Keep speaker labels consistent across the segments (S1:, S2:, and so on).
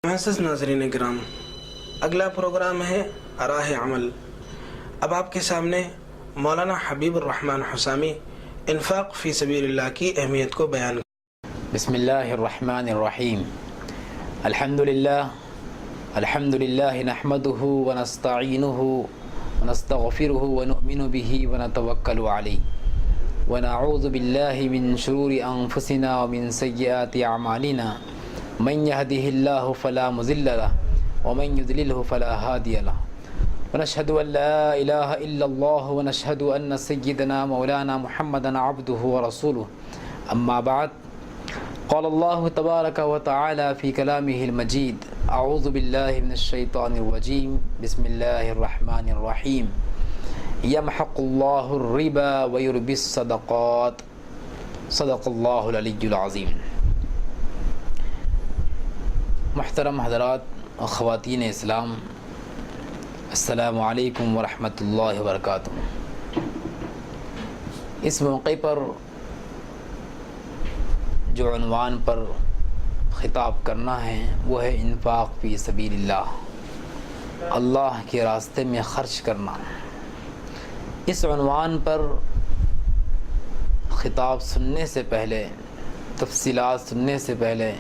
S1: معزز ناظرین کرام، اگلا پروگرام ہے راہ عمل۔ اب آپ کے سامنے مولانا حبیب الرحمن حسامی انفاق فی سبیل اللہ کی اہمیت کو بیان۔
S2: بسم اللہ الرحمن الرحیم۔ الحمد للہ نحمده ونستعینه ونستغفره ونؤمن به ونتوکل علیہ ونعوذ باللہ من شرور انفسنا ومن سیئات اعمالنا من يهده الله فلا مضل له ومن يضلله فلا هادي له ونشهد ان لا اله الا الله ونشهد ان سيدنا مولانا محمدا عبده ورسوله اما بعد قال الله تبارك وتعالى في كلامه المجيد اعوذ بالله من الشيطان الرجيم بسم الله الرحمن الرحيم يمحق الله الربا ويربي الصدقات صدق الله العلي العظيم۔ محترم حضرات اور خواتین اسلام، السلام علیکم ورحمۃ اللہ وبرکاتہ۔ اس موقع پر جو عنوان پر خطاب کرنا ہے وہ ہے انفاق فی سبیل اللہ، اللہ کے راستے میں خرچ کرنا۔ اس عنوان پر خطاب سننے سے پہلے، تفصیلات سننے سے پہلے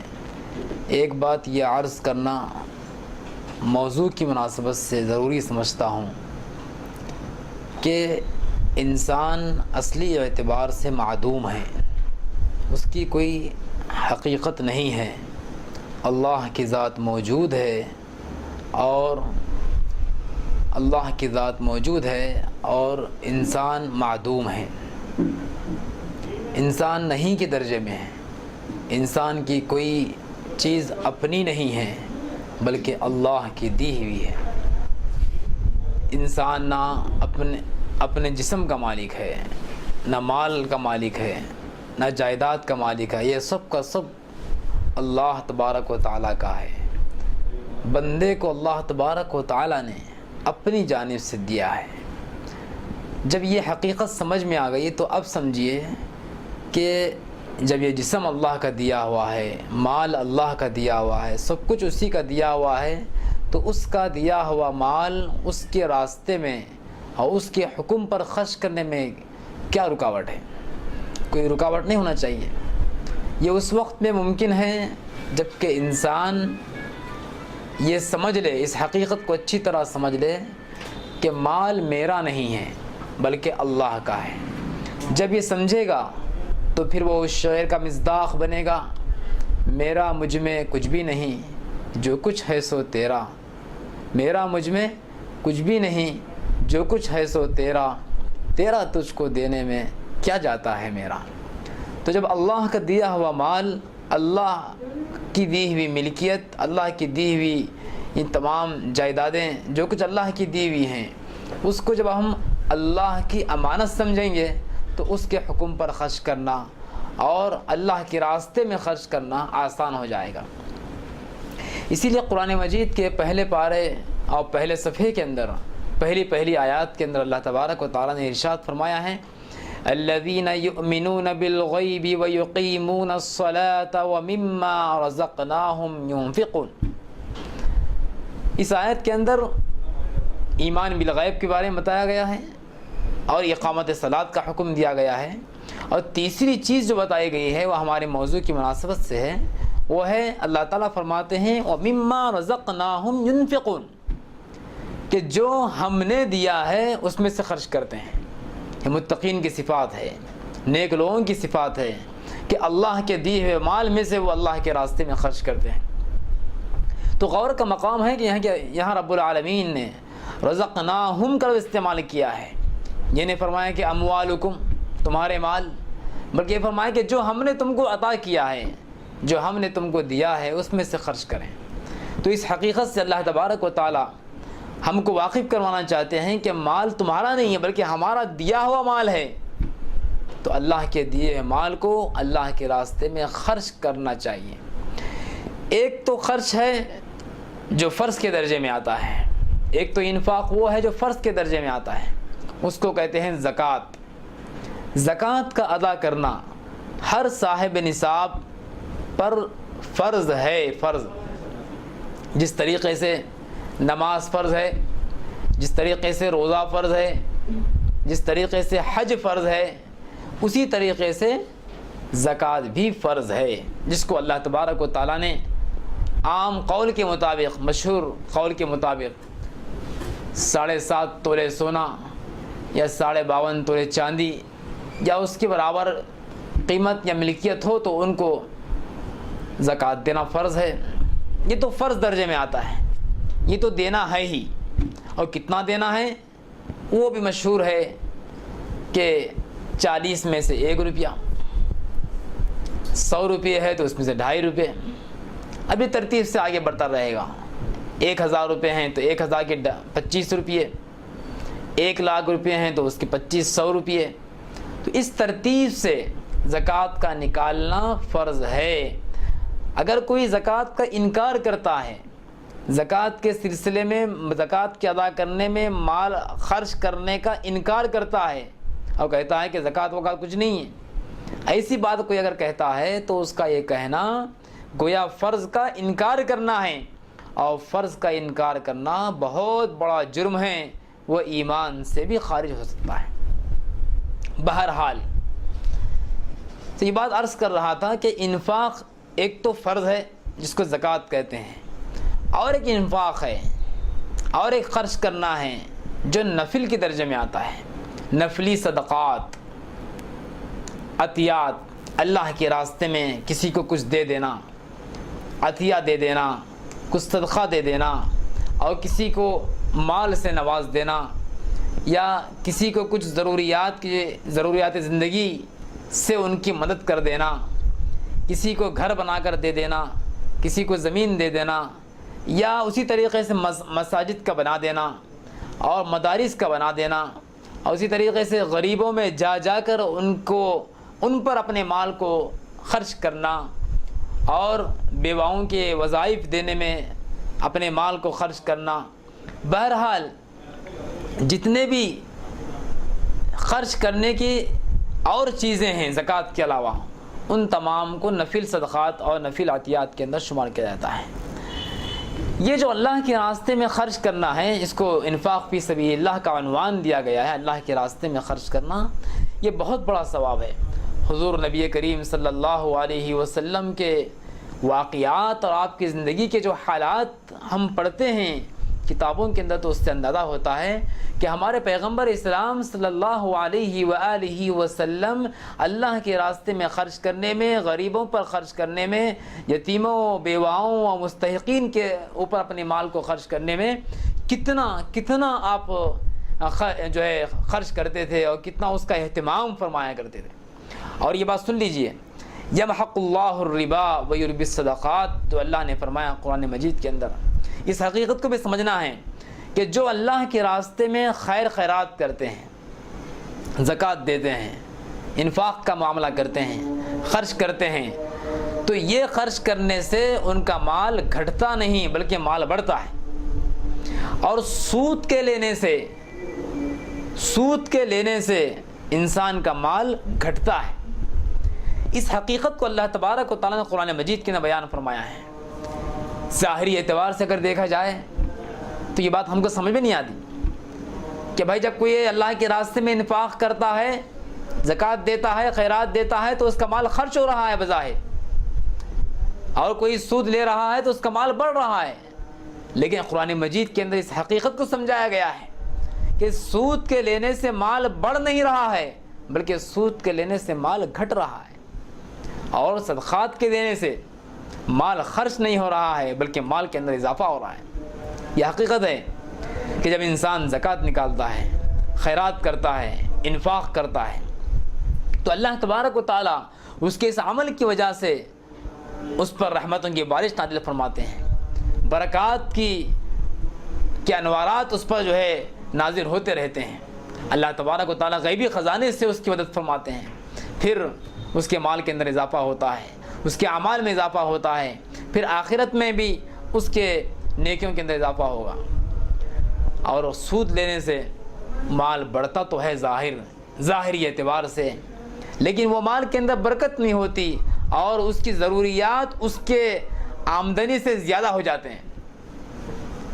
S2: ایک بات یہ عرض کرنا موضوع کی مناسبت سے ضروری سمجھتا ہوں کہ انسان اصلی اعتبار سے معدوم ہے، اس کی کوئی حقیقت نہیں ہے۔ اللہ کی ذات موجود ہے اور انسان معدوم ہے، انسان نہیں کے درجے میں ہے۔ انسان کی کوئی چیز اپنی نہیں ہے بلکہ اللہ کی دی ہوئی ہے۔ انسان نہ اپنے جسم کا مالک ہے، نہ مال کا مالک ہے، نہ جائیداد کا مالک ہے، یہ سب کا سب اللہ تبارک و تعالیٰ کا ہے۔ بندے کو اللہ تبارک و تعالیٰ نے اپنی جانب سے دیا ہے۔ جب یہ حقیقت سمجھ میں آ گئی تو اب سمجھیے کہ جب یہ جسم اللہ کا دیا ہوا ہے، مال اللہ کا دیا ہوا ہے، سب کچھ اسی کا دیا ہوا ہے، تو اس کا دیا ہوا مال اس کے راستے میں اور اس کے حکم پر خرچ کرنے میں کیا رکاوٹ ہے؟ کوئی رکاوٹ نہیں ہونا چاہیے۔ یہ اس وقت میں ممکن ہے جب کہ انسان یہ سمجھ لے، اس حقیقت کو اچھی طرح سمجھ لے کہ مال میرا نہیں ہے بلکہ اللہ کا ہے۔ جب یہ سمجھے گا تو پھر وہ اس شعر کا مصداق بنے گا، میرا مجھ میں کچھ بھی نہیں جو کچھ ہے سو تیرا، میرا مجھ میں کچھ بھی نہیں جو کچھ ہے سو تیرا، تیرا تجھ کو دینے میں کیا جاتا ہے میرا۔ تو جب اللہ کا دیا ہوا مال، اللہ کی دی ہوئی ملکیت، اللہ کی دی ہوئی یہ تمام جائیدادیں جو کچھ اللہ کی دی ہوئی ہیں، اس کو جب ہم اللہ کی امانت سمجھیں گے تو اس کے حکم پر خرچ کرنا اور اللہ کے راستے میں خرچ کرنا آسان ہو جائے گا۔ اسی لیے قرآن مجید کے پہلے پارے اور پہلے صفحے کے اندر پہلی آیات کے اندر اللہ تبارک و تعالیٰ نے ارشاد فرمایا ہے الذین یؤمنون بالغیب ویقیمون الصلاة ومما رزقناہم ینفقون۔ اس آیت کے اندر ایمان بالغیب کے بارے میں بتایا گیا ہے اور اقامت صلاۃ کا حکم دیا گیا ہے، اور تیسری چیز جو بتائی گئی ہے وہ ہمارے موضوع کی مناسبت سے ہے، وہ ہے اللہ تعالیٰ فرماتے ہیں وَمِمَّا رَزَقْنَاهُمْ يُنْفِقُونَ، کہ جو ہم نے دیا ہے اس میں سے خرچ کرتے ہیں۔ یہ متقین کی صفات ہے، نیک لوگوں کی صفات ہے کہ اللہ کے دیے ہوئے مال میں سے وہ اللہ کے راستے میں خرچ کرتے ہیں۔ تو غور کا مقام ہے کہ یہاں رب العالمین نے رزقناہم کا استعمال کیا ہے، یہ نہیں فرمایا کہ اموالکم تمہارے مال، بلکہ یہ فرمایا کہ جو ہم نے تم کو عطا کیا ہے، جو ہم نے تم کو دیا ہے اس میں سے خرچ کریں۔ تو اس حقیقت سے اللہ تبارک و تعالی ہم کو واقف کروانا چاہتے ہیں کہ مال تمہارا نہیں ہے بلکہ ہمارا دیا ہوا مال ہے، تو اللہ کے دیے ہوئے مال کو اللہ کے راستے میں خرچ کرنا چاہیے۔ ایک تو خرچ ہے جو فرض کے درجے میں آتا ہے، ایک تو انفاق وہ ہے جو فرض کے درجے میں آتا ہے، اس کو کہتے ہیں زکوٰۃ۔ زکوٰۃ کا ادا کرنا ہر صاحب نصاب پر فرض ہے، فرض جس طریقے سے نماز فرض ہے، جس طریقے سے روزہ فرض ہے، جس طریقے سے حج فرض ہے، اسی طریقے سے زکوٰۃ بھی فرض ہے، جس کو اللہ تبارک و تعالیٰ نے عام قول کے مطابق، مشہور قول کے مطابق 7.5 تولے سونا یا 52.5 تولے چاندی یا اس کے برابر قیمت یا ملکیت ہو تو ان کو زکوٰۃ دینا فرض ہے۔ یہ تو فرض درجے میں آتا ہے، یہ تو دینا ہے ہی، اور کتنا دینا ہے وہ بھی مشہور ہے کہ 40 میں سے 1 روپیہ، 100 روپے ہے تو اس میں سے 2.5 روپے، ابھی ترتیب سے آگے بڑھتا رہے گا۔ 1000 روپے ہیں تو 1000 کے 25 روپے، 1 لاکھ روپے ہیں تو اس کے 2500 روپے، تو اس ترتیب سے زکوٰۃ کا نکالنا فرض ہے۔ اگر کوئی زکوٰۃ کا انکار کرتا ہے، زکوٰۃ کے سلسلے میں، زکوٰۃ کے ادا کرنے میں مال خرچ کرنے کا انکار کرتا ہے اور کہتا ہے کہ زکوٰۃ وغیرہ کچھ نہیں ہے، ایسی بات کوئی اگر کہتا ہے تو اس کا یہ کہنا گویا فرض کا انکار کرنا ہے، اور فرض کا انکار کرنا بہت بڑا جرم ہے، وہ ایمان سے بھی خارج ہو سکتا ہے۔ بہرحال تو یہ بات عرض کر رہا تھا کہ انفاق ایک تو فرض ہے جس کو زکوٰۃ کہتے ہیں، اور ایک انفاق ہے، اور ایک خرچ کرنا ہے جو نفل کے درجے میں آتا ہے، نفلی صدقات، عطیات، اللہ کے راستے میں کسی کو کچھ دے دینا، عطیہ دے دینا، کچھ صدقہ دے دینا، اور کسی کو مال سے نواز دینا، یا کسی کو کچھ ضروریات زندگی سے ان کی مدد کر دینا، کسی کو گھر بنا کر دے دینا، کسی کو زمین دے دینا، یا اسی طریقے سے مساجد کا بنا دینا اور مدارس کا بنا دینا، اور اسی طریقے سے غریبوں میں جا جا کر ان پر اپنے مال کو خرچ کرنا، اور بیواؤں کے وظائف دینے میں اپنے مال کو خرچ کرنا۔ بہرحال جتنے بھی خرچ کرنے کی اور چیزیں ہیں زکوٰۃ کے علاوہ، ان تمام کو نفل صدقات اور نفل عطیات کے اندر شمار کیا جاتا ہے۔ یہ جو اللہ کے راستے میں خرچ کرنا ہے، اس کو انفاق فی سبیل اللہ کا عنوان دیا گیا ہے۔ اللہ کے راستے میں خرچ کرنا یہ بہت بڑا ثواب ہے۔ حضور نبی کریم صلی اللہ علیہ وسلم کے واقعات اور آپ کی زندگی کے جو حالات ہم پڑھتے ہیں کتابوں کے اندر، تو اس سے اندازہ ہوتا ہے کہ ہمارے پیغمبر اسلام صلی اللہ علیہ وآلہ وسلم اللہ کے راستے میں خرچ کرنے میں، غریبوں پر خرچ کرنے میں، یتیموں، بیواؤں اور مستحقین کے اوپر اپنے مال کو خرچ کرنے میں کتنا آپ جو ہے خرچ کرتے تھے، اور کتنا اس کا اہتمام فرمایا کرتے تھے۔ اور یہ بات سن لیجئے، یمحق اللہ الربا ویربی الصدقات، تو اللہ نے فرمایا قرآن مجید کے اندر۔ اس حقیقت کو بھی سمجھنا ہے کہ جو اللہ کے راستے میں خیرات کرتے ہیں، زکوٰۃ دیتے ہیں، انفاق کا معاملہ کرتے ہیں، خرچ کرتے ہیں، تو یہ خرچ کرنے سے ان کا مال گھٹتا نہیں بلکہ مال بڑھتا ہے، اور سود کے لینے سے انسان کا مال گھٹتا ہے۔ اس حقیقت کو اللہ تبارک و تعالیٰ نے قرآن مجید کے اندر بیان فرمایا ہے۔ ظاہری اعتبار سے اگر دیکھا جائے تو یہ بات ہم کو سمجھ میں نہیں آتی کہ بھائی جب کوئی اللہ کے راستے میں انفاق کرتا ہے، زکوٰۃ دیتا ہے، خیرات دیتا ہے، تو اس کا مال خرچ ہو رہا ہے بظاہر، اور کوئی سود لے رہا ہے تو اس کا مال بڑھ رہا ہے۔ لیکن قرآن مجید کے اندر اس حقیقت کو سمجھایا گیا ہے کہ سود کے لینے سے مال بڑھ نہیں رہا ہے بلکہ سود کے لینے سے مال گھٹ رہا ہے، اور صدقات کے دینے سے مال خرچ نہیں ہو رہا ہے بلکہ مال کے اندر اضافہ ہو رہا ہے۔ یہ حقیقت ہے کہ جب انسان زکوٰۃ نکالتا ہے، خیرات کرتا ہے، انفاق کرتا ہے، تو اللہ تبارک و تعالیٰ اس کے اس عمل کی وجہ سے اس پر رحمتوں کی بارش نازل فرماتے ہیں، برکات کے انوارات اس پر جو ہے نازل ہوتے رہتے ہیں۔ اللہ تبارک و تعالیٰ غیبی خزانے سے اس کی مدد فرماتے ہیں، پھر اس کے مال کے اندر اضافہ ہوتا ہے، اس کے اعمال میں اضافہ ہوتا ہے، پھر آخرت میں بھی اس کے نیکیوں کے اندر اضافہ ہوگا۔ اور سود لینے سے مال بڑھتا تو ہے ظاہری اعتبار سے، لیکن وہ مال کے اندر برکت نہیں ہوتی، اور اس کی ضروریات اس کے آمدنی سے زیادہ ہو جاتے ہیں۔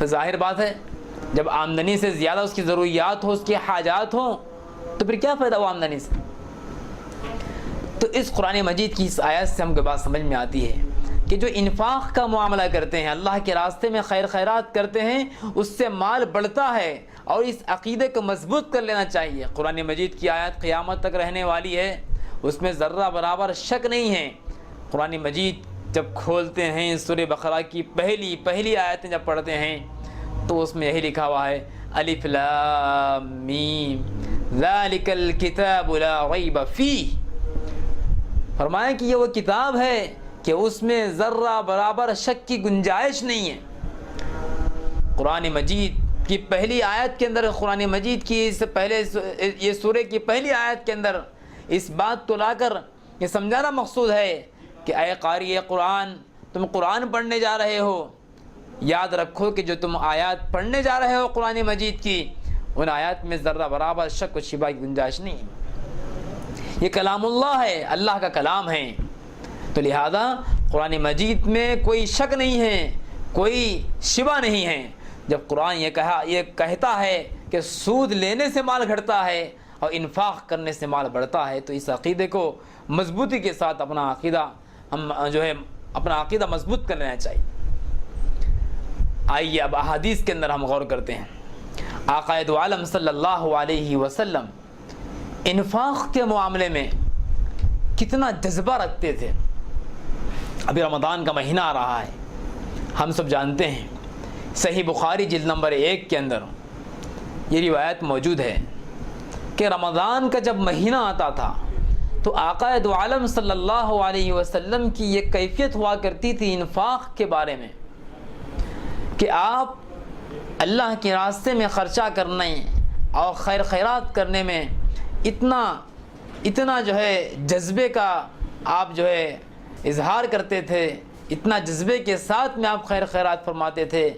S2: تو ظاہر بات ہے جب آمدنی سے زیادہ اس کی ضروریات ہو، اس کی حاجات ہوں، تو پھر کیا فائدہ وہ آمدنی سے؟ تو اس قرآن مجید کی اس آیت سے ہم کو بات سمجھ میں آتی ہے کہ جو انفاق کا معاملہ کرتے ہیں، اللہ کے راستے میں خیر خیرات کرتے ہیں، اس سے مال بڑھتا ہے، اور اس عقیدے کو مضبوط کر لینا چاہیے۔ قرآن مجید کی آیت قیامت تک رہنے والی ہے، اس میں ذرہ برابر شک نہیں ہے۔ قرآن مجید جب کھولتے ہیں سورہ بقرہ کی پہلی آیتیں جب پڑھتے ہیں تو اس میں یہی لکھا ہوا ہے الف لام میم ذالک الکتاب لا ریب فیہ۔ فرمایا کہ یہ وہ کتاب ہے کہ اس میں ذرہ برابر شک کی گنجائش نہیں ہے۔ قرآن مجید کی پہلی آیت کے اندر، قرآن مجید کی اس سے پہلے یہ سورہ کی پہلی آیت کے اندر اس بات کو لا کر یہ سمجھانا مقصود ہے کہ اے قاری قرآن، تم قرآن پڑھنے جا رہے ہو، یاد رکھو کہ جو تم آیات پڑھنے جا رہے ہو قرآن مجید کی، ان آیات میں ذرہ برابر شک و شبہ کی گنجائش نہیں ہے۔ یہ کلام اللہ ہے، اللہ کا کلام ہے، تو لہذا قرآن مجید میں کوئی شک نہیں ہے، کوئی شبہ نہیں ہے۔ جب قرآن یہ کہتا ہے کہ سود لینے سے مال گھٹتا ہے اور انفاق کرنے سے مال بڑھتا ہے، تو اس عقیدے کو مضبوطی کے ساتھ اپنا عقیدہ مضبوط کر لینا چاہیے۔ آئیے اب احادیث کے اندر ہم غور کرتے ہیں۔ آقا دو عالم صلی اللہ علیہ وسلم انفاق کے معاملے میں کتنا جذبہ رکھتے تھے۔ ابھی رمضان کا مہینہ آ رہا ہے، ہم سب جانتے ہیں، صحیح بخاری جلد نمبر 1 کے اندر یہ روایت موجود ہے کہ رمضان کا جب مہینہ آتا تھا تو آقا دو عالم صلی اللہ علیہ وسلم کی یہ کیفیت ہوا کرتی تھی انفاق کے بارے میں کہ آپ اللہ کے راستے میں خرچہ کرنے اور خیر خیرات کرنے میں اتنا جو ہے جذبے کا آپ جو ہے اظہار کرتے تھے، اتنا جذبے کے ساتھ میں آپ خیر خیرات فرماتے تھے۔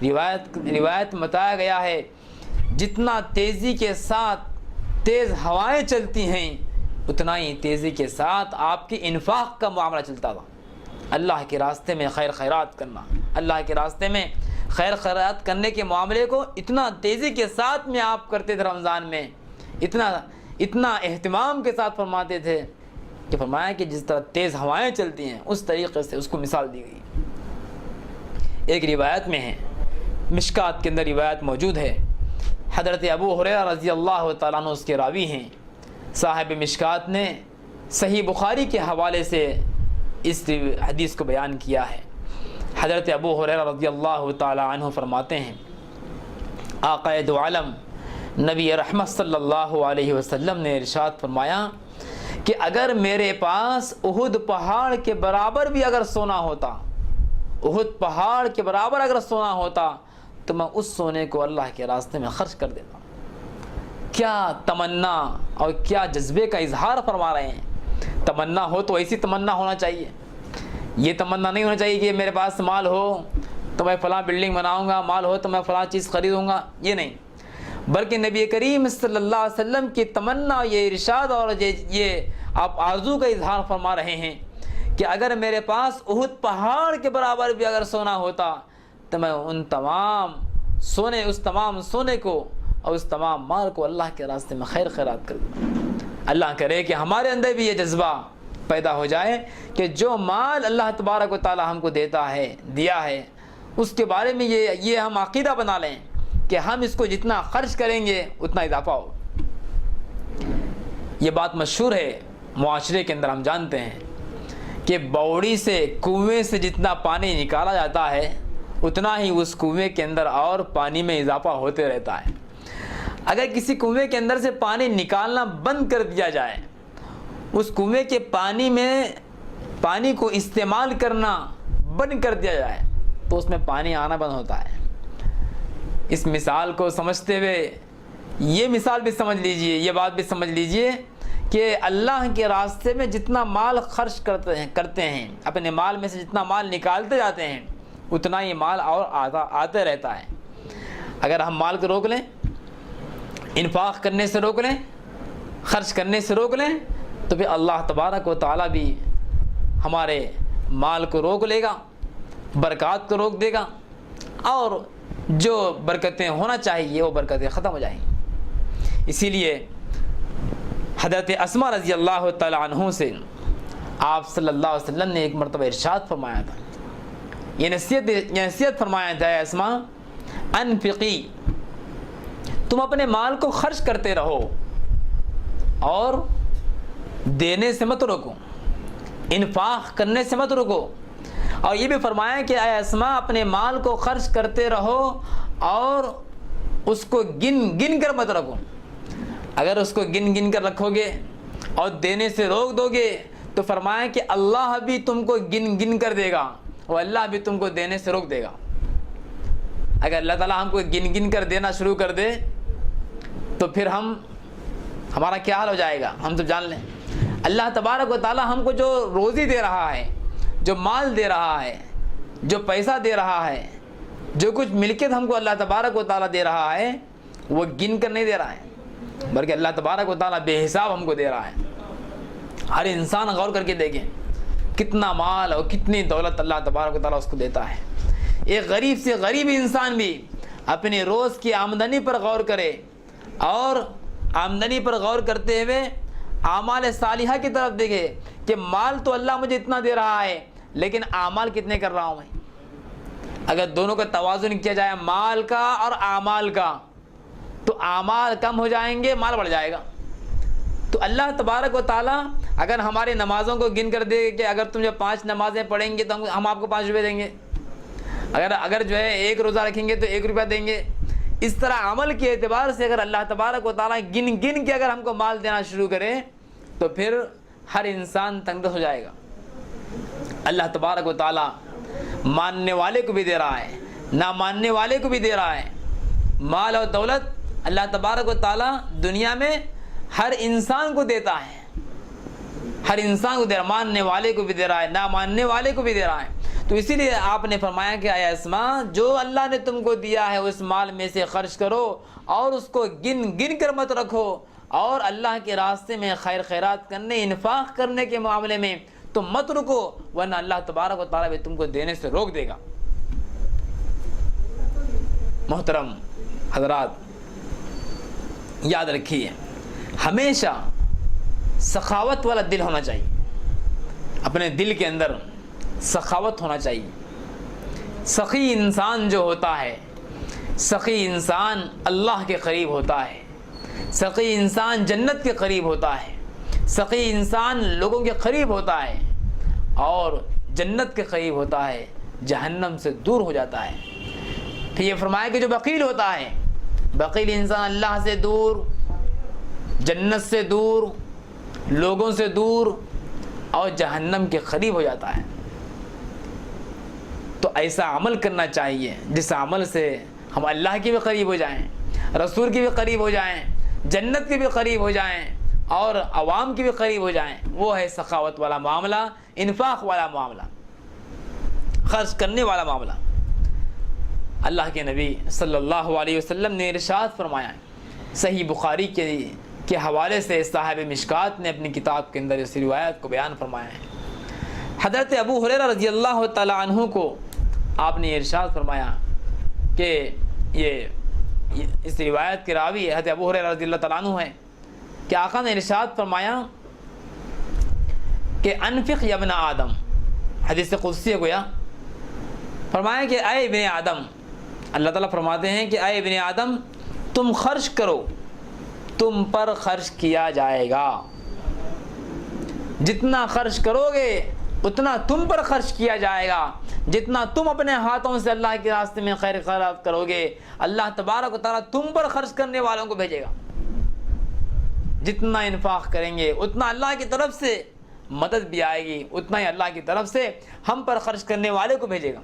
S2: روایت میں بتایا گیا ہے جتنا تیزی کے ساتھ تیز ہوائیں چلتی ہیں اتنا ہی تیزی کے ساتھ آپ کی انفاق کا معاملہ چلتا تھا۔ اللہ کے راستے میں خیر خیرات کرنا، اللہ کے راستے میں خیر خیرات کرنے کے معاملے کو اتنا تیزی کے ساتھ میں آپ کرتے تھے، رمضان میں اتنا اہتمام کے ساتھ فرماتے تھے کہ فرمایا کہ جس طرح تیز ہوائیں چلتی ہیں اس طریقے سے اس کو مثال دی گئی۔ ایک روایت میں ہے، مشکات کے اندر روایت موجود ہے، حضرت ابو ہریرہ رضی اللہ تعالیٰ عنہ اس کے راوی ہیں، صاحب مشکات نے صحیح بخاری کے حوالے سے اس حدیث کو بیان کیا ہے۔ حضرت ابو ہریرہ رضی اللہ تعالیٰ عنہ فرماتے ہیں آقا دو عالم نبی رحمت صلی اللہ علیہ وسلم نے ارشاد فرمایا کہ اگر میرے پاس احد پہاڑ کے برابر بھی اگر سونا ہوتا، احد پہاڑ کے برابر اگر سونا ہوتا تو میں اس سونے کو اللہ کے راستے میں خرچ کر دیتا۔ کیا تمنا اور کیا جذبے کا اظہار فرما رہے ہیں۔ تمنا ہو تو ایسی تمنا ہونا چاہیے، یہ تمنا نہیں ہونا چاہیے کہ میرے پاس مال ہو تو میں فلاں بلڈنگ بناؤں گا، مال ہو تو میں فلاں چیز خریدوں گا، یہ نہیں، بلکہ نبی کریم صلی اللہ علیہ وسلم کی تمنا، یہ ارشاد اور یہ آپ آرزو کا اظہار فرما رہے ہیں کہ اگر میرے پاس احد پہاڑ کے برابر بھی اگر سونا ہوتا تو میں اس تمام سونے کو اور اس تمام مال کو اللہ کے راستے میں خیر خیرات کر دوں۔ اللہ کرے کہ ہمارے اندر بھی یہ جذبہ پیدا ہو جائے کہ جو مال اللہ تبارک و تعالی ہم کو دیا ہے اس کے بارے میں یہ ہم عقیدہ بنا لیں کہ ہم اس کو جتنا خرچ کریں گے اتنا اضافہ ہو۔ یہ بات مشہور ہے معاشرے کے اندر، ہم جانتے ہیں کہ باوڑی سے کنویں سے جتنا پانی نکالا جاتا ہے اتنا ہی اس کنویں کے اندر اور پانی میں اضافہ ہوتے رہتا ہے۔ اگر کسی کنویں کے اندر سے پانی نکالنا بند کر دیا جائے، اس کنویں کے پانی کو استعمال کرنا بند کر دیا جائے تو اس میں پانی آنا بند ہوتا ہے۔ اس مثال کو سمجھتے ہوئے یہ مثال بھی سمجھ لیجئے، یہ بات بھی سمجھ لیجئے کہ اللہ کے راستے میں جتنا مال خرچ کرتے ہیں، اپنے مال میں سے جتنا مال نکالتے جاتے ہیں اتنا ہی مال اور آتے رہتا ہے۔ اگر ہم مال کو روک لیں، انفاق کرنے سے روک لیں، خرچ کرنے سے روک لیں، تو پھر اللہ تبارک و تعالیٰ بھی ہمارے مال کو روک لے گا، برکات کو روک دے گا، اور جو برکتیں ہونا چاہیے وہ برکتیں ختم ہو جائیں گی۔ اسی لیے حضرت اسماء رضی اللہ تعالیٰ عنہ سے آپ صلی اللہ علیہ وسلم نے ایک مرتبہ ارشاد فرمایا تھا، یہ نصیحت فرمایا تھا، اے اسماء انفقی، تم اپنے مال کو خرچ کرتے رہو اور دینے سے مت رکو، انفاق کرنے سے مت رکو۔ اور یہ بھی فرمایا کہ اے اسماء اپنے مال کو خرچ کرتے رہو اور اس کو گن گن کر مت رکھو۔ اگر اس کو گن گن کر رکھو گے اور دینے سے روک دو گے تو فرمایا کہ اللہ بھی تم کو گن گن کر دے گا اور اللہ بھی تم کو دینے سے روک دے گا۔ اگر اللہ تعالیٰ ہم کو گن گن کر دینا شروع کر دے تو پھر ہمارا کیا حال ہو جائے گا ہم تو جان لیں۔ اللہ تبارک و تعالیٰ ہم کو جو روزی دے رہا ہے، جو مال دے رہا ہے، جو پیسہ دے رہا ہے، جو کچھ ملکیت ہم کو اللہ تبارک و تعالیٰ دے رہا ہے وہ گن کر نہیں دے رہا ہے، بلکہ اللہ تبارک و تعالیٰ بے حساب ہم کو دے رہا ہے۔ ہر انسان غور کر کے دیکھیں کتنا مال اور کتنی دولت اللہ تبارک و تعالیٰ اس کو دیتا ہے۔ ایک غریب سے غریب انسان بھی اپنے روز کی آمدنی پر غور کرے اور آمدنی پر غور کرتے ہوئے اعمال صالحہ کی طرف دیکھے کہ مال تو اللہ مجھے اتنا دے رہا ہے لیکن اعمال کتنے کر رہا ہوں میں۔ اگر دونوں کا توازن کیا جائے مال کا اور اعمال کا تو اعمال کم ہو جائیں گے، مال بڑھ جائے گا۔ تو اللہ تبارک و تعالیٰ اگر ہماری نمازوں کو گن کر دے کہ اگر تم جو 5 نمازیں پڑھیں گے تو ہم آپ کو 5 روپے دیں گے، اگر جو ہے 1 روزہ رکھیں گے تو 1 روپیہ دیں گے۔ اس طرح عمل کے اعتبار سے اگر اللہ تبارک و تعالیٰ گن گن کے اگر ہم کو مال دینا شروع کرے تو پھر ہر انسان تنگدست ہو جائے گا۔ اللہ تبارک و تعالیٰ ماننے والے کو بھی دے رہا ہے، نہ ماننے والے کو بھی دے رہا ہے۔ مال اور دولت اللہ تبارک و تعالیٰ دنیا میں ہر انسان کو دیتا ہے، ہر انسان کو دے رہا ہے، ماننے والے کو بھی دے رہا ہے، نہ ماننے والے کو بھی دے رہا ہے۔ تو اسی لیے آپ نے فرمایا کہ اے اسماء جو اللہ نے تم کو دیا ہے اس مال میں سے خرچ کرو اور اس کو گن گن کر مت رکھو، اور اللہ کے راستے میں خیر خیرات کرنے، انفاق کرنے کے معاملے میں تم مت رکو، ورنہ اللہ تبارک و تعالیٰ بھی تم کو دینے سے روک دے گا۔ محترم حضرات، یاد رکھیے ہمیشہ سخاوت والا دل ہونا چاہیے، اپنے دل کے اندر سخاوت ہونا چاہیے۔ سخی انسان جو ہوتا ہے، سخی انسان اللہ کے قریب ہوتا ہے، سخی انسان جنت کے قریب ہوتا ہے، سخی انسان لوگوں کے قریب ہوتا ہے اور جنت کے قریب ہوتا ہے، جہنم سے دور ہو جاتا ہے۔ پھر یہ فرمایا کہ جو بخیل ہوتا ہے، بخیل انسان اللہ سے دور، جنت سے دور، لوگوں سے دور اور جہنم کے قریب ہو جاتا ہے۔ تو ایسا عمل کرنا چاہیے جس عمل سے ہم اللہ کے بھی قریب ہو جائیں، رسول کے بھی قریب ہو جائیں، جنت کے بھی قریب ہو جائیں اور عوام کے بھی قریب ہو جائیں۔ وہ ہے سخاوت والا معاملہ، انفاق والا معاملہ، خرچ کرنے والا معاملہ۔ اللہ کے نبی صلی اللہ علیہ وسلم نے ارشاد فرمایا، صحیح بخاری کے حوالے سے صاحب مشکات نے اپنی کتاب کے اندر اس روایت کو بیان فرمایا ہے۔ حضرت ابو ہریرہ رضی اللہ تعالیٰ عنہ کو آپ نے ارشاد فرمایا کہ یہ اس روایت کے راوی حضرت ابو ہریرہ رضی اللہ تعالیٰ عنہ ہے کہ آقا نے ارشاد فرمایا کہ انفق یا ابن آدم، حدیث قدسی ہے گویا، فرمایا کہ اے ابن آدم، اللہ تعالیٰ فرماتے ہیں کہ اے ابن آدم تم خرچ کرو، تم پر خرچ کیا جائے گا، جتنا خرچ کرو گے اتنا تم پر خرچ کیا جائے گا، جتنا تم اپنے ہاتھوں سے اللہ کے راستے میں خیر خیرات کرو گے اللہ تبارک و تعالیٰ تم پر خرچ کرنے والوں کو بھیجے گا۔ جتنا انفاق کریں گے اتنا اللہ کی طرف سے مدد بھی آئے گی، اتنا ہی اللہ کی طرف سے ہم پر خرچ کرنے والے کو بھیجے گا۔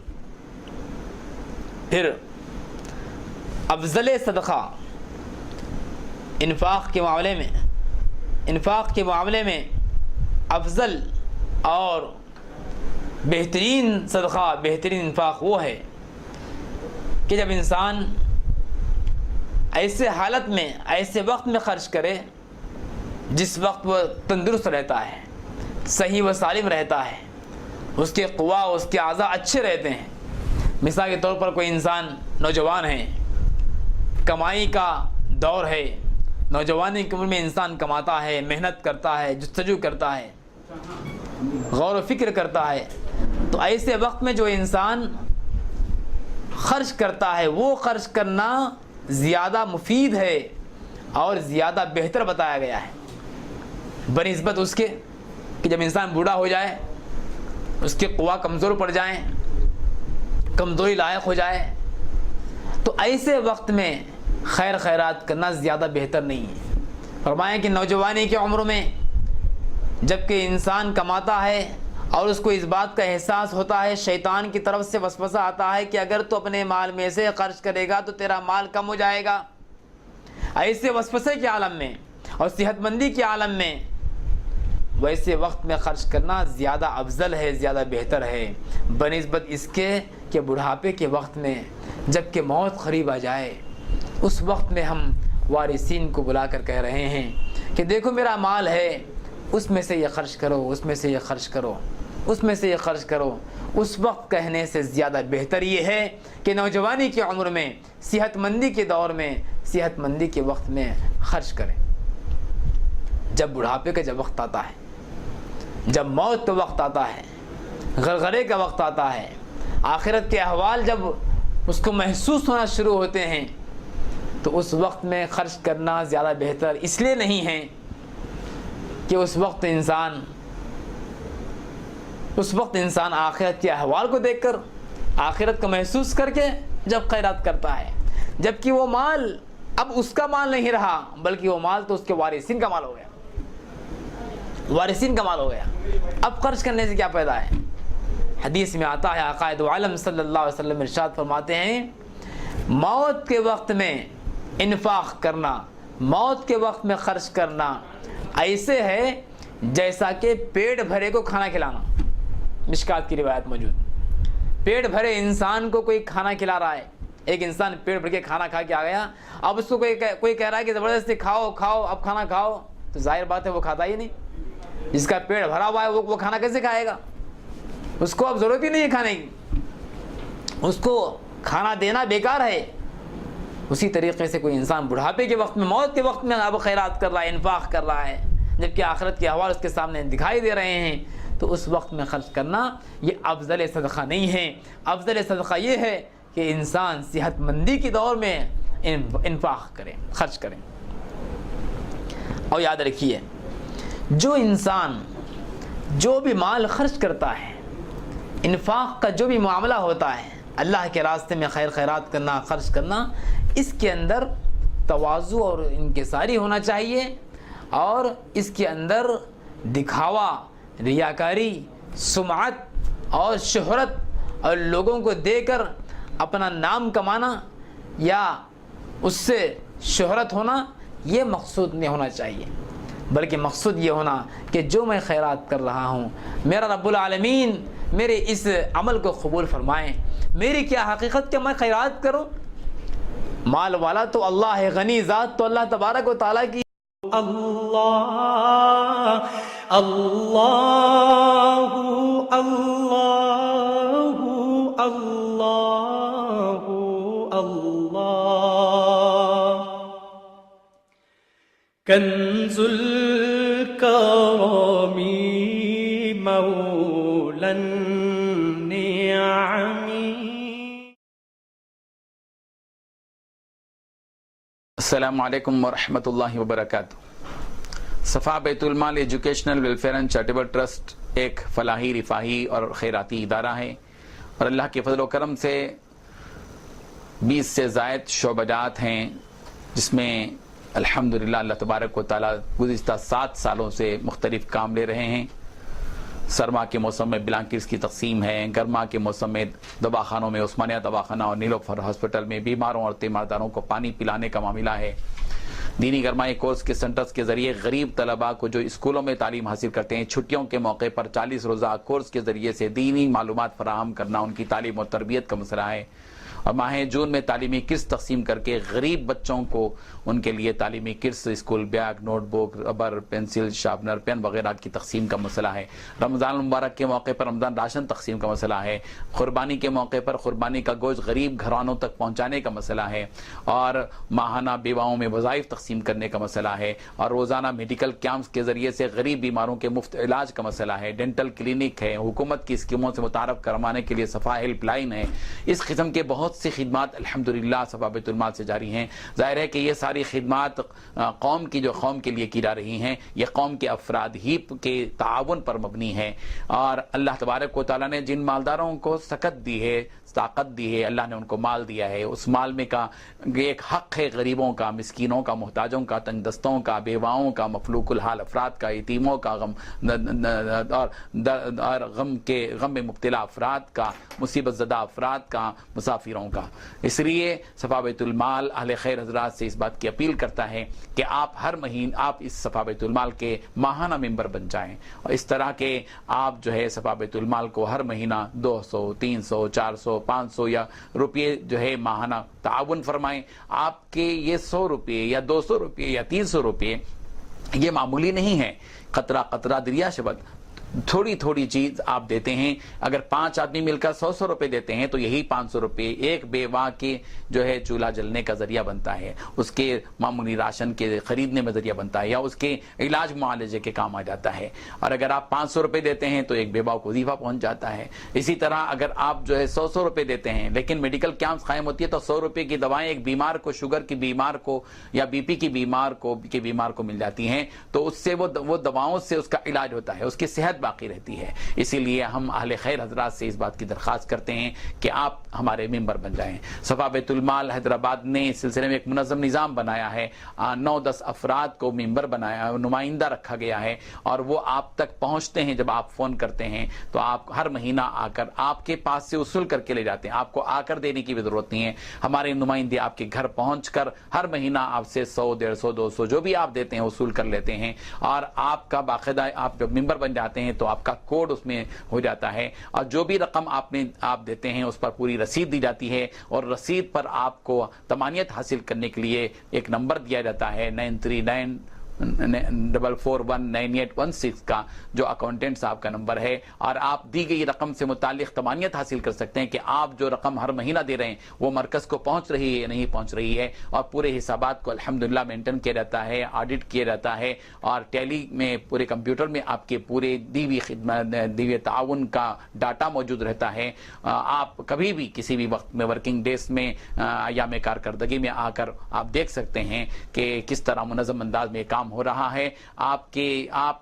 S2: پھر افضل صدقہ انفاق کے معاملے میں افضل اور بہترین صدقہ، بہترین انفاق وہ ہے کہ جب انسان ایسے حالت میں، ایسے وقت میں خرچ کرے جس وقت وہ تندرست رہتا ہے، صحیح و سالم رہتا ہے، اس کے قوا، اس کے اعضاء اچھے رہتے ہیں، مثال کے طور پر کوئی انسان نوجوان ہے، کمائی کا دور ہے، نوجوانی کی عمر میں انسان کماتا ہے، محنت کرتا ہے، جستجو کرتا ہے، غور و فکر کرتا ہے، تو ایسے وقت میں جو انسان خرچ کرتا ہے وہ خرچ کرنا زیادہ مفید ہے اور زیادہ بہتر بتایا گیا ہے بنسبت اس کے کہ جب انسان بوڑھا ہو جائے، اس کے قوا کمزور پڑ جائیں، کمزوری لائق ہو جائے، تو ایسے وقت میں خیر خیرات کرنا زیادہ بہتر نہیں ہے۔ فرمایا کہ نوجوانی کی عمر میں جب کہ انسان کماتا ہے اور اس کو اس بات کا احساس ہوتا ہے، شیطان کی طرف سے وسوسہ آتا ہے کہ اگر تو اپنے مال میں سے خرچ کرے گا تو تیرا مال کم ہو جائے گا، ایسے وسوسے کے عالم میں اور صحت مندی کے عالم میں ویسے وقت میں خرچ کرنا زیادہ افضل ہے، زیادہ بہتر ہے بنسبت اس کے کہ بڑھاپے کے وقت میں جب کہ موت قریب آ جائے، اس وقت میں ہم وارثین کو بلا کر کہہ رہے ہیں کہ دیکھو میرا مال ہے، اس میں سے یہ خرچ کرو، اس میں سے یہ خرچ کرو، اس میں سے یہ خرچ کرو۔ اس وقت کہنے سے زیادہ بہتر یہ ہے کہ نوجوانی کی عمر میں، صحت مندی کے دور میں، صحت مندی کے وقت میں خرچ کریں۔ جب بڑھاپے کا جب وقت آتا ہے، جب موت کا وقت آتا ہے، غرغرے کا وقت آتا ہے، آخرت کے احوال جب اس کو محسوس ہونا شروع ہوتے ہیں، تو اس وقت میں خرچ کرنا زیادہ بہتر اس لیے نہیں ہے کہ اس وقت انسان آخرت کے احوال کو دیکھ کر، آخرت کو محسوس کر کے جب خیرات کرتا ہے، جبکہ وہ مال اب اس کا مال نہیں رہا بلکہ وہ مال تو اس کے وارثین کا مال ہو گیا، وارثین کا مال ہو گیا۔ اب خرچ کرنے سے کیا فائدہ ہے؟ حدیث میں آتا ہے، آقا دو عالم صلی اللہ علیہ وسلم ارشاد فرماتے ہیں، موت کے وقت میں انفاق کرنا، موت کے وقت میں خرچ کرنا ایسے ہے جیسا کہ پیٹ بھرے کو کھانا کھلانا۔ مشکات کی روایت موجود، پیٹ بھرے انسان کو کوئی کھانا کھلا رہا ہے، ایک انسان پیٹ بھر کے کھانا کھا کے آ گیا، اب اس کو کوئی کہہ رہا ہے کہ زبردستی کھاؤ کھاؤ اب کھانا کھاؤ، تو ظاہر بات ہے وہ کھاتا ہی نہیں۔ جس کا پیٹ بھرا ہوا ہے وہ کھانا کیسے کھائے گا؟ اس کو اب ضرورت ہی نہیں ہے کھانے کی، اس کو کھانا دینا بیکار ہے۔ اسی طریقے سے کوئی انسان بڑھاپے کے وقت میں، موت کے وقت میں اب خیرات کر رہا ہے، انفاق کر رہا ہے، جبکہ آخرت کے احوال اس کے سامنے دکھائی دے رہے ہیں، تو اس وقت میں خرچ کرنا یہ افضل صدقہ نہیں ہے۔ افضل صدقہ یہ ہے کہ انسان صحت مندی کے دور میں انفاق کرے، خرچ کرے۔ اور یاد رکھیے، جو انسان جو بھی مال خرچ کرتا ہے، انفاق کا جو بھی معاملہ ہوتا ہے، اللہ کے راستے میں خیر خیرات کرنا، خرچ کرنا، اس کے اندر تواضع اور انکساری ہونا چاہیے، اور اس کے اندر دکھاوا، ریاکاری، سمعت اور شہرت اور لوگوں کو دے کر اپنا نام کمانا یا اس سے شہرت ہونا، یہ مقصود نہیں ہونا چاہیے، بلکہ مقصود یہ ہونا کہ جو میں خیرات کر رہا ہوں، میرا رب العالمین میرے اس عمل کو قبول فرمائیں۔ میری کیا حقیقت کہ میں خیرات کروں؟ مال والا تو اللہ ہے، غنی ذات تو اللہ تبارک و تعالیٰ کی۔
S3: اللہ اللہ اللہ اللہ اللہ کنز الکرم مولا النعم۔
S4: السلام علیکم ورحمۃ اللہ وبرکاتہ۔ صفا بیت المال educational welfare and charitable trust ایک فلاحی، رفاہی اور خیراتی ادارہ ہے، اور اللہ کے فضل و کرم سے 20 سے زائد شعبجات ہیں، جس میں الحمدللہ اللہ تبارک و تعالیٰ گزشتہ 7 سالوں سے مختلف کام لے رہے ہیں۔ سرما کے موسم میں بلانکٹس کی تقسیم ہے، گرما کے موسم میں دواخانوں میں عثمانیہ دواخانہ اور نیلوفر ہاسپٹل میں بیماروں اور تیمارداروں کو پانی پلانے کا معاملہ ہے۔ دینی گرمائی کورس کے سنٹرز کے ذریعے غریب طلباء کو جو اسکولوں میں تعلیم حاصل کرتے ہیں، چھٹیوں کے موقع پر 40 روزہ کورس کے ذریعے سے دینی معلومات فراہم کرنا ان کی تعلیم اور تربیت کا مسئلہ ہے۔ اور ماہ جون میں تعلیمی کٹس تقسیم کر کے غریب بچوں کو ان کے لیے تعلیمی kits, school bag, note book, rubber, pencil, sharpener, pain وغیرہ کی تقسیم کا مسئلہ ہے۔ رمضان المبارک کے موقع پر رمضان راشن تقسیم کا مسئلہ ہے۔ قربانی کے موقع پر قربانی کا گوشت غریب گھرانوں تک پہنچانے کا مسئلہ ہے، اور ماہانہ بیواؤں میں وظائف تقسیم کرنے کا مسئلہ ہے، اور روزانہ میڈیکل کیمپس کے ذریعے سے غریب بیماروں کے مفت علاج کا مسئلہ ہے، ڈینٹل کلینک ہے، حکومت کی اسکیموں سے متعارف کروانے کے لیے صفا ہیلپ لائن ہے۔ اس قسم کے بہت سی خدمات الحمدللہ صفا بیت المال سے جاری ہیں۔ ظاہر ہے کہ یہ ساری خدمات قوم کے لیے کی جا رہی ہیں، یہ قوم کے افراد ہی کے تعاون پر مبنی ہے، اور اللہ تبارک و تعالیٰ نے جن مالداروں کو سکت دی ہے، طاقت دی ہے، اللہ نے ان کو مال دیا ہے، اس مال میں کا ایک حق ہے غریبوں کا، مسکینوں کا، محتاجوں کا، تنگ دستوں کا، بیواؤں کا، مفلوک الحال افراد کا، یتیموں کا، اور غم میں مبتلا افراد کا، مصیبت زدہ افراد کا، مسافروں کا۔ اس لیے صفا بیت المال اہل خیر حضرات سے اس بات کی اپیل کرتا ہے کہ آپ ہر مہینے آپ اس صفا بیت المال کے ماہانہ ممبر بن جائیں، اور اس طرح کے آپ جو ہے صفا بیت المال کو ہر مہینہ 200، 300، 400، 500 یا روپے جو ہے ماہانہ تعاون فرمائیں۔ آپ کے یہ 100 روپے یا 200 روپے یا 300 روپے یہ معمولی نہیں ہے، قطرہ قطرہ دریا شبد، تھوڑی تھوڑی چیز آپ دیتے ہیں۔ اگر 5 آدمی مل کر 100 روپے دیتے ہیں تو یہی 500 روپے ایک بیوہ کے جو ہے چولہا جلنے کا ذریعہ بنتا ہے، اس کے معمولی راشن کے خریدنے میں ذریعہ بنتا ہے، یا اس کے علاج معالجے کے کام آ جاتا ہے۔ اور اگر آپ 500 روپے دیتے ہیں تو ایک بیوہ کو وظیفہ پہنچ جاتا ہے۔ اسی طرح اگر آپ جو ہے 100 روپے دیتے ہیں لیکن میڈیکل کیمپس قائم ہوتی ہے تو 100 روپے کی دوائیں ایک بیمار کو، شوگر کی بیمار کو یا بی پی کی بیمار کو مل جاتی ہیں، تو اس سے وہ دواؤں سے اس کا علاج ہوتا ہے، اس کی صحت باقی رہتی ہے۔ اسی لیے ہم اہل خیر حضرات سے اس بات کی درخواست کرتے ہیں کہ آپ ہمارے ممبر بن جائیں۔ صفا بیت المال حیدرآباد نے اس سلسلے میں ایک منظم نظام بنایا ہے، 9-10 افراد کو ممبر بنایا، نمائندہ رکھا گیا ہے، اور وہ آپ تک پہنچتے ہیں۔ جب آپ فون کرتے ہیں تو آپ ہر مہینہ آ کر آپ کے پاس سے وصول کر کے لے جاتے ہیں، آپ کو آ کر دینے کی بھی ضرورت نہیں ہے، ہمارے نمائندے آپ کے گھر پہنچ کر ہر مہینہ آپ سے 100، 150، 200 جو بھی آپ دیتے ہیں وصول کر لیتے ہیں، اور آپ کا باقاعدہ آپ جب ممبر بن جاتے ہیں تو آپ کا کوڈ اس میں ہو جاتا ہے، اور جو بھی رقم آپ دیتے ہیں اس پر پوری رسید دی جاتی ہے، اور رسید پر آپ کو تمانیت حاصل کرنے کے لیے ایک نمبر دیا جاتا ہے 9394419816 کا، جو اکاؤنٹنٹ صاحب کا نمبر ہے، اور آپ دی گئی رقم سے متعلق تمانیت حاصل کر سکتے ہیں کہ آپ جو رقم ہر مہینہ دے رہے ہیں وہ مرکز کو پہنچ رہی ہے یا نہیں پہنچ رہی ہے، اور پورے حسابات کو الحمدللہ مینٹین کیا جاتا ہے، آڈٹ کیا جاتا ہے، اور ٹیلی میں پورے کمپیوٹر میں آپ کے پورے دی ہوئی خدمت، دی ہوئے تعاون کا ڈاٹا موجود رہتا ہے۔ آپ کبھی بھی کسی بھی وقت میں ورکنگ ڈیز میں، ایام کارکردگی میں آ کر آپ دیکھ سکتے ہیں کہ کس طرح منظم انداز میں کام ہو رہا ہے۔ آپ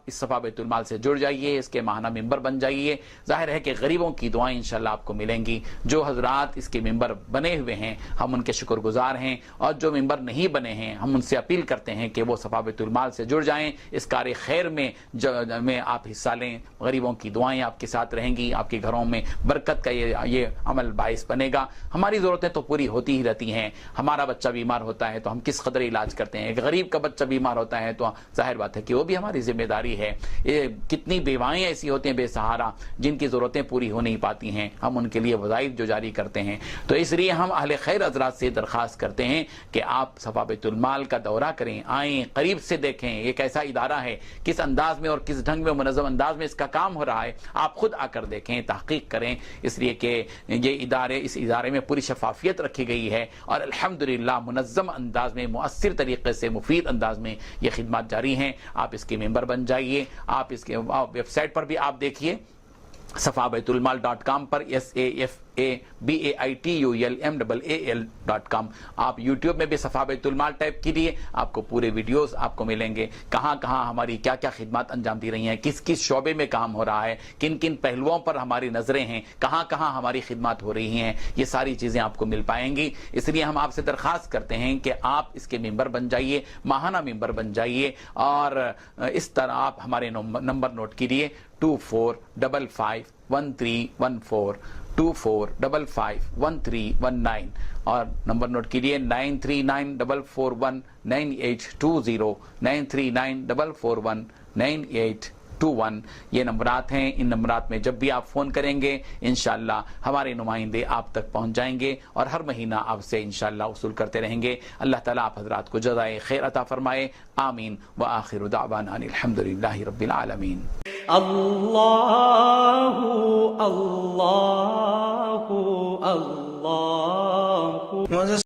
S4: اس صفا بیت المال سے جڑ جائیے، اس کے ماہانہ ممبر بن جائیے۔ ظاہر ہے کہ غریبوں کی دعائیں انشاءاللہ آپ کو ملیں گی۔ جو حضرات اس کے ممبر بنے ہوئے ہیں ہم ان کے شکر گزار ہیں، اور جو ممبر نہیں بنے ہیں ہم ان سے اپیل کرتے ہیں کہ وہ صفا بیت المال سے جڑ جائیں، اس کار خیر میں آپ حصہ لیں۔ غریبوں کی دعائیں آپ کے ساتھ رہیں گی، آپ کے گھروں میں برکت کا یہ عمل باعث بنے گا۔ ہماری ضرورتیں تو پوری ہوتی ہی رہتی ہیں، ہمارا بچہ بیمار ہوتا ہے تو ہم کس قدر علاج کرتے ہیں، ایک غریب کا بچہ بیمار ہوتا ہے تو ظاہر بات ہے کہ وہ بھی ہماری ذمہ داری ہے۔ کتنی بیوائیں ایسی ہوتی ہیں بے سہارا جن کی ضرورتیں پوری ہو نہیں پاتی ہیں، ہم ان کے لیے وظائف جو جاری کرتے ہیں۔ تو اس لیے ہم اہل خیر حضرات سے درخواست کرتے ہیں کہ آپ صفا بیت المال کا دورہ کریں، آئیں، قریب سے دیکھیں یہ کیسا ادارہ ہے، کس انداز میں اور کس ڈھنگ میں منظم انداز میں اس کا کام ہو رہا ہے، آپ خود آ کر دیکھیں، تحقیق کریں، اس لیے کہ اس ادارے میں پوری شفافیت رکھی گئی ہے، اور الحمدللہ منظم انداز میں، مؤثر طریقے سے، مفید انداز میں یہ خدمات جاری ہیں۔ آپ اس کے ممبر بن جائیے۔ آپ اس کے ویب سائٹ پر بھی آپ دیکھیے، safabaitulmal.com پر safabaitulmal.com۔ آپ یوٹیوب میں بھی صفا بیت المال ٹائپ کیجئے، آپ کو پورے ویڈیوز آپ کو ملیں گے، کہاں کہاں ہماری کیا کیا خدمات انجام دی رہی ہیں، کس کس شعبے میں کام ہو رہا ہے، کن کن پہلوؤں پر ہماری نظریں ہیں، کہاں کہاں ہماری خدمات ہو رہی ہیں، یہ ساری چیزیں آپ کو مل پائیں گی۔ اس لیے ہم آپ سے درخواست کرتے ہیں کہ آپ اس کے ممبر بن جائیے، ماہانہ ممبر بن جائیے، اور اس طرح آپ ہمارے نمبر نوٹ کیجئے 24551314 24551319، اور نمبر نوٹ کیجئے 9394419820 9394419820۔ 21 یہ نمبرات ہیں. ان نمبرات میں جب بھی آپ فون کریں گے انشاءاللہ ہمارے نمائندے آپ تک پہنچ جائیں گے اور ہر مہینہ آپ سے انشاءاللہ وصول کرتے رہیں گے. اللہ تعالیٰ آپ حضرات کو جزائے خیر عطا فرمائے. آمین. وآخر دعوانا الحمدللہ رب العالمین.
S3: اللہ اللہ اللہ.
S1: معزز